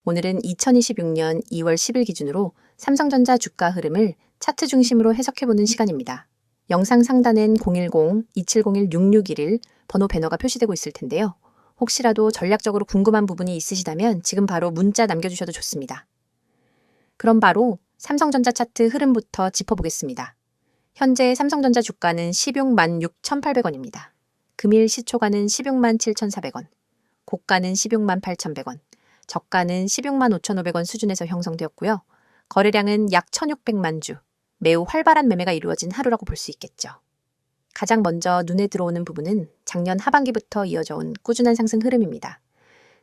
오늘은 2026년 2월 10일 기준으로 삼성전자 주가 흐름을 차트 중심으로 해석해보는 시간입니다. 영상 상단엔 010-2701-6611 번호 배너가 표시되고 있을 텐데요. 혹시라도 전략적으로 궁금한 부분이 있으시다면 지금 바로 문자 남겨주셔도 좋습니다. 그럼 바로 삼성전자 차트 흐름부터 짚어보겠습니다. 현재 삼성전자 주가는 16만 6,800원입니다. 금일 시초가는 16만 7,400원, 고가는 16만 8,100원, 저가는 16만 5,500원 수준에서 형성되었고요. 거래량은 약 1,600만 주, 매우 활발한 매매가 이루어진 하루라고 볼 수 있겠죠. 가장 먼저 눈에 들어오는 부분은 작년 하반기부터 이어져 온 꾸준한 상승 흐름입니다.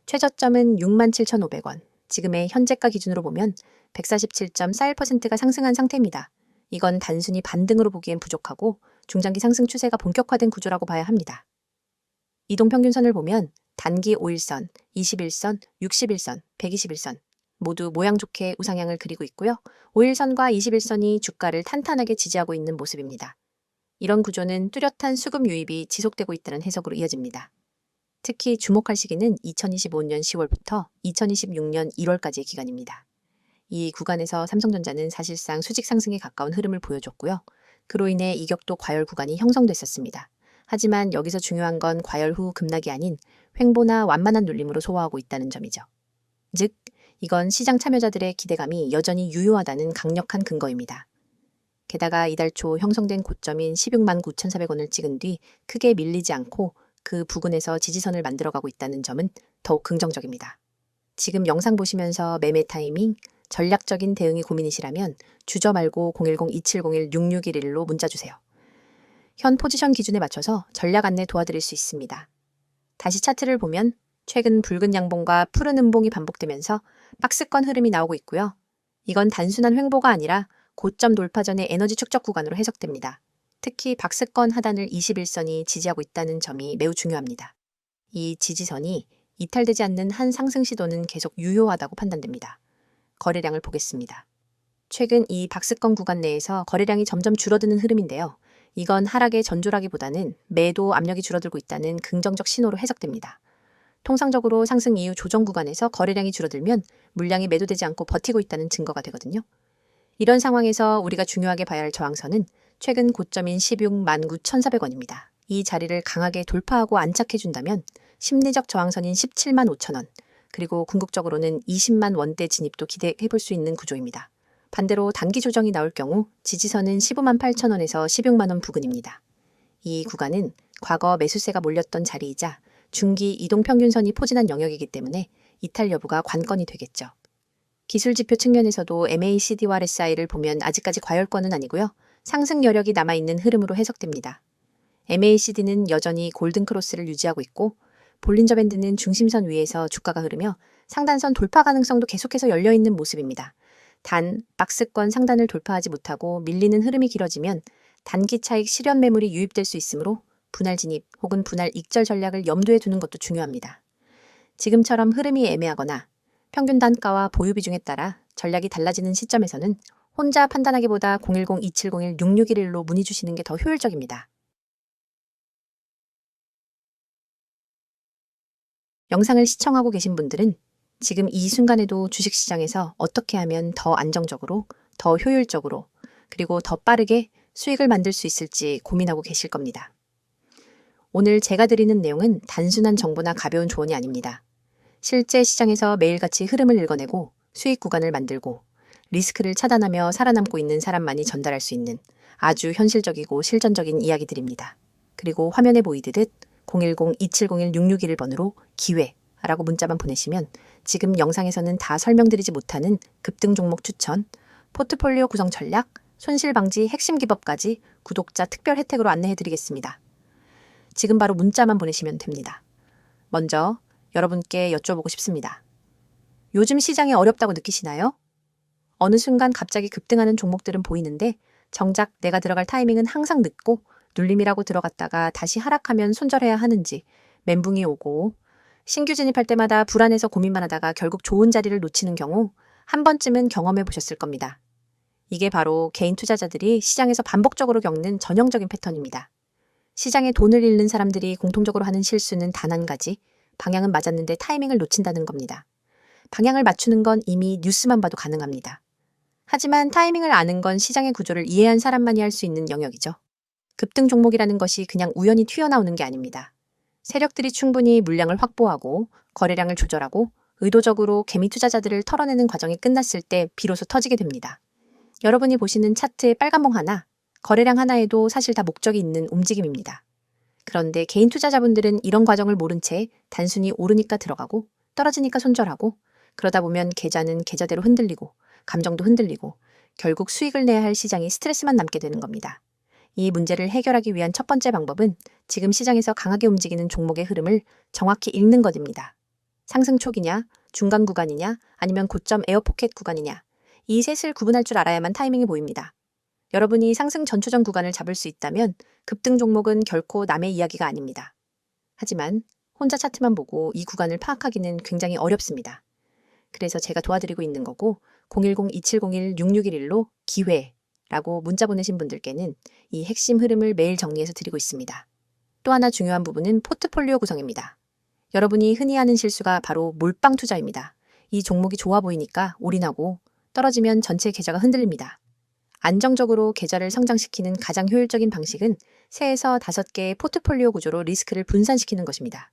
최저점은 6만 7,500원, 지금의 현재가 기준으로 보면 147.41%가 상승한 상태입니다. 이건 단순히 반등으로 보기엔 부족하고 중장기 상승 추세가 본격화된 구조라고 봐야 합니다. 이동평균선을 보면 단기 5일선, 21선, 61선, 121선 모두 모양 좋게 우상향을 그리고 있고요. 5일선과 21선이 주가를 탄탄하게 지지하고 있는 모습입니다. 이런 구조는 뚜렷한 수급 유입이 지속되고 있다는 해석으로 이어집니다. 특히 주목할 시기는 2025년 10월부터 2026년 1월까지의 기간입니다. 이 구간에서 삼성전자는 사실상 수직 상승에 가까운 흐름을 보여줬고요. 그로 인해 이격도 과열 구간이 형성됐었습니다. 하지만 여기서 중요한 건 과열 후 급락이 아닌 횡보나 완만한 눌림으로 소화하고 있다는 점이죠. 즉, 이건 시장 참여자들의 기대감이 여전히 유효하다는 강력한 근거입니다. 게다가 이달 초 형성된 고점인 16만 9,400원을 찍은 뒤 크게 밀리지 않고 그 부근에서 지지선을 만들어가고 있다는 점은 더욱 긍정적입니다. 지금 영상 보시면서 매매 타이밍, 전략적인 대응이 고민이시라면 주저 말고 010-2701-6611로 문자 주세요. 현 포지션 기준에 맞춰서 전략 안내 도와드릴 수 있습니다. 다시 차트를 보면 최근 붉은 양봉과 푸른 음봉이 반복되면서 박스권 흐름이 나오고 있고요. 이건 단순한 횡보가 아니라 고점 돌파 전의 에너지 축적 구간으로 해석됩니다. 특히 박스권 하단을 21선이 지지하고 있다는 점이 매우 중요합니다. 이 지지선이 이탈되지 않는 한 상승 시도는 계속 유효하다고 판단됩니다. 거래량을 보겠습니다. 최근 이 박스권 구간 내에서 거래량이 점점 줄어드는 흐름인데요. 이건 하락의 전조라기보다는 매도 압력이 줄어들고 있다는 긍정적 신호로 해석됩니다. 통상적으로 상승 이후 조정 구간에서 거래량이 줄어들면 물량이 매도되지 않고 버티고 있다는 증거가 되거든요. 이런 상황에서 우리가 중요하게 봐야 할 저항선은 최근 고점인 16만 9,400원입니다. 이 자리를 강하게 돌파하고 안착해준다면 심리적 저항선인 17만 5천원, 그리고 궁극적으로는 20만 원대 진입도 기대해볼 수 있는 구조입니다. 반대로 단기 조정이 나올 경우 지지선은 15만 8천원에서 16만 원 부근입니다. 이 구간은 과거 매수세가 몰렸던 자리이자 중기 이동평균선이 포진한 영역이기 때문에 이탈 여부가 관건이 되겠죠. 기술지표 측면에서도 MACD와 RSI를 보면 아직까지 과열권은 아니고요. 상승 여력이 남아있는 흐름으로 해석됩니다. MACD는 여전히 골든크로스를 유지하고 있고 볼린저 밴드는 중심선 위에서 주가가 흐르며 상단선 돌파 가능성도 계속해서 열려있는 모습입니다. 단, 박스권 상단을 돌파하지 못하고 밀리는 흐름이 길어지면 단기 차익 실현 매물이 유입될 수 있으므로 분할 진입 혹은 분할 익절 전략을 염두에 두는 것도 중요합니다. 지금처럼 흐름이 애매하거나 평균 단가와 보유 비중에 따라 전략이 달라지는 시점에서는 혼자 판단하기보다 010-2701-6611로 문의 주시는 게 더 효율적입니다. 영상을 시청하고 계신 분들은 지금 이 순간에도 주식시장에서 어떻게 하면 더 안정적으로, 더 효율적으로, 그리고 더 빠르게 수익을 만들 수 있을지 고민하고 계실 겁니다. 오늘 제가 드리는 내용은 단순한 정보나 가벼운 조언이 아닙니다. 실제 시장에서 매일같이 흐름을 읽어내고 수익 구간을 만들고 리스크를 차단하며 살아남고 있는 사람만이 전달할 수 있는 아주 현실적이고 실전적인 이야기들입니다. 그리고 화면에 보이듯 010-2701-6611번으로 기회라고 문자만 보내시면 지금 영상에서는 다 설명드리지 못하는 급등 종목 추천, 포트폴리오 구성 전략, 손실 방지 핵심 기법까지 구독자 특별 혜택으로 안내해드리겠습니다. 지금 바로 문자만 보내시면 됩니다. 먼저 여러분께 여쭤보고 싶습니다. 요즘 시장이 어렵다고 느끼시나요? 어느 순간 갑자기 급등하는 종목들은 보이는데 정작 내가 들어갈 타이밍은 항상 늦고 눌림이라고 들어갔다가 다시 하락하면 손절해야 하는지 멘붕이 오고 신규 진입할 때마다 불안해서 고민만 하다가 결국 좋은 자리를 놓치는 경우 한 번쯤은 경험해 보셨을 겁니다. 이게 바로 개인 투자자들이 시장에서 반복적으로 겪는 전형적인 패턴입니다. 시장에 돈을 잃는 사람들이 공통적으로 하는 실수는 단 한 가지, 방향은 맞았는데 타이밍을 놓친다는 겁니다. 방향을 맞추는 건 이미 뉴스만 봐도 가능합니다. 하지만 타이밍을 아는 건 시장의 구조를 이해한 사람만이 할 수 있는 영역이죠. 급등 종목이라는 것이 그냥 우연히 튀어나오는 게 아닙니다. 세력들이 충분히 물량을 확보하고 거래량을 조절하고 의도적으로 개미 투자자들을 털어내는 과정이 끝났을 때 비로소 터지게 됩니다. 여러분이 보시는 차트의 빨간봉 하나, 거래량 하나에도 사실 다 목적이 있는 움직임입니다. 그런데 개인 투자자분들은 이런 과정을 모른 채 단순히 오르니까 들어가고 떨어지니까 손절하고 그러다 보면 계좌는 계좌대로 흔들리고 감정도 흔들리고 결국 수익을 내야 할 시장이 스트레스만 남게 되는 겁니다. 이 문제를 해결하기 위한 첫 번째 방법은 지금 시장에서 강하게 움직이는 종목의 흐름을 정확히 읽는 것입니다. 상승 초기냐, 중간 구간이냐, 아니면 고점 에어포켓 구간이냐, 이 셋을 구분할 줄 알아야만 타이밍이 보입니다. 여러분이 상승 전초전 구간을 잡을 수 있다면 급등 종목은 결코 남의 이야기가 아닙니다. 하지만 혼자 차트만 보고 이 구간을 파악하기는 굉장히 어렵습니다. 그래서 제가 도와드리고 있는 거고 010-2701-6611로 기회라고 문자 보내신 분들께는 이 핵심 흐름을 매일 정리해서 드리고 있습니다. 또 하나 중요한 부분은 포트폴리오 구성입니다. 여러분이 흔히 하는 실수가 바로 몰빵 투자입니다. 이 종목이 좋아 보이니까 올인하고 떨어지면 전체 계좌가 흔들립니다. 안정적으로 계좌를 성장시키는 가장 효율적인 방식은 3에서 5개의 포트폴리오 구조로 리스크를 분산시키는 것입니다.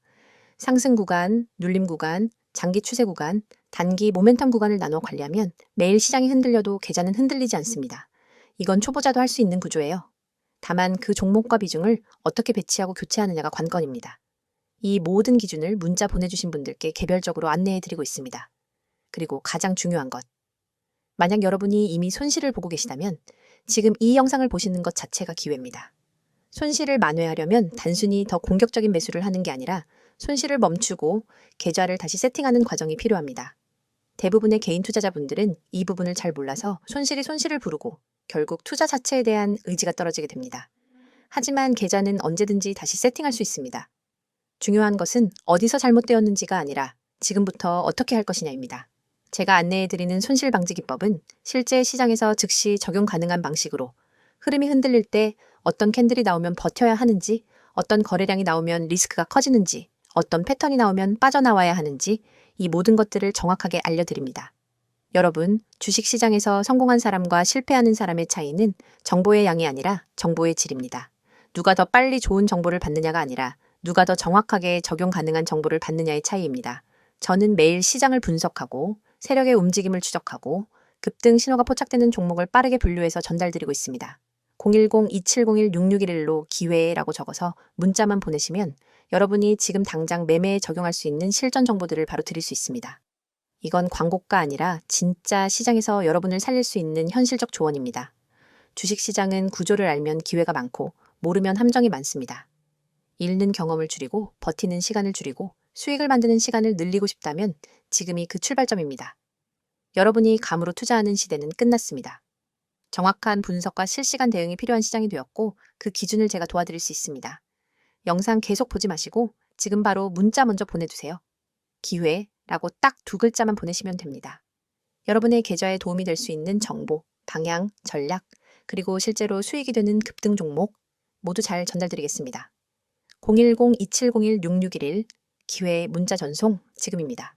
상승 구간, 눌림 구간, 장기 추세 구간, 단기 모멘텀 구간을 나눠 관리하면 매일 시장이 흔들려도 계좌는 흔들리지 않습니다. 이건 초보자도 할 수 있는 구조예요. 다만 그 종목과 비중을 어떻게 배치하고 교체하느냐가 관건입니다. 이 모든 기준을 문자 보내주신 분들께 개별적으로 안내해드리고 있습니다. 그리고 가장 중요한 것. 만약 여러분이 이미 손실을 보고 계시다면 지금 이 영상을 보시는 것 자체가 기회입니다. 손실을 만회하려면 단순히 더 공격적인 매수를 하는 게 아니라 손실을 멈추고 계좌를 다시 세팅하는 과정이 필요합니다. 대부분의 개인 투자자분들은 이 부분을 잘 몰라서 손실이 손실을 부르고 결국 투자 자체에 대한 의지가 떨어지게 됩니다. 하지만 계좌는 언제든지 다시 세팅할 수 있습니다. 중요한 것은 어디서 잘못되었는지가 아니라 지금부터 어떻게 할 것이냐입니다. 제가 안내해드리는 손실 방지 기법은 실제 시장에서 즉시 적용 가능한 방식으로 흐름이 흔들릴 때 어떤 캔들이 나오면 버텨야 하는지, 어떤 거래량이 나오면 리스크가 커지는지, 어떤 패턴이 나오면 빠져나와야 하는지 이 모든 것들을 정확하게 알려드립니다. 여러분, 주식시장에서 성공한 사람과 실패하는 사람의 차이는 정보의 양이 아니라 정보의 질입니다. 누가 더 빨리 좋은 정보를 받느냐가 아니라 누가 더 정확하게 적용 가능한 정보를 받느냐의 차이입니다. 저는 매일 시장을 분석하고 세력의 움직임을 추적하고 급등 신호가 포착되는 종목을 빠르게 분류해서 전달드리고 있습니다. 010-2701-6611로 기회라고 적어서 문자만 보내시면 여러분이 지금 당장 매매에 적용할 수 있는 실전 정보들을 바로 드릴 수 있습니다. 이건 광고가 아니라 진짜 시장에서 여러분을 살릴 수 있는 현실적 조언입니다. 주식시장은 구조를 알면 기회가 많고 모르면 함정이 많습니다. 잃는 경험을 줄이고 버티는 시간을 줄이고 수익을 만드는 시간을 늘리고 싶다면 지금이 그 출발점입니다. 여러분이 감으로 투자하는 시대는 끝났습니다. 정확한 분석과 실시간 대응이 필요한 시장이 되었고 그 기준을 제가 도와드릴 수 있습니다. 영상 계속 보지 마시고 지금 바로 문자 먼저 보내주세요. 기회라고 딱 2글자만 보내시면 됩니다. 여러분의 계좌에 도움이 될 수 있는 정보, 방향, 전략, 그리고 실제로 수익이 되는 급등 종목 모두 잘 전달드리겠습니다. 010-2701-6611 기회 문자 전송 지금입니다.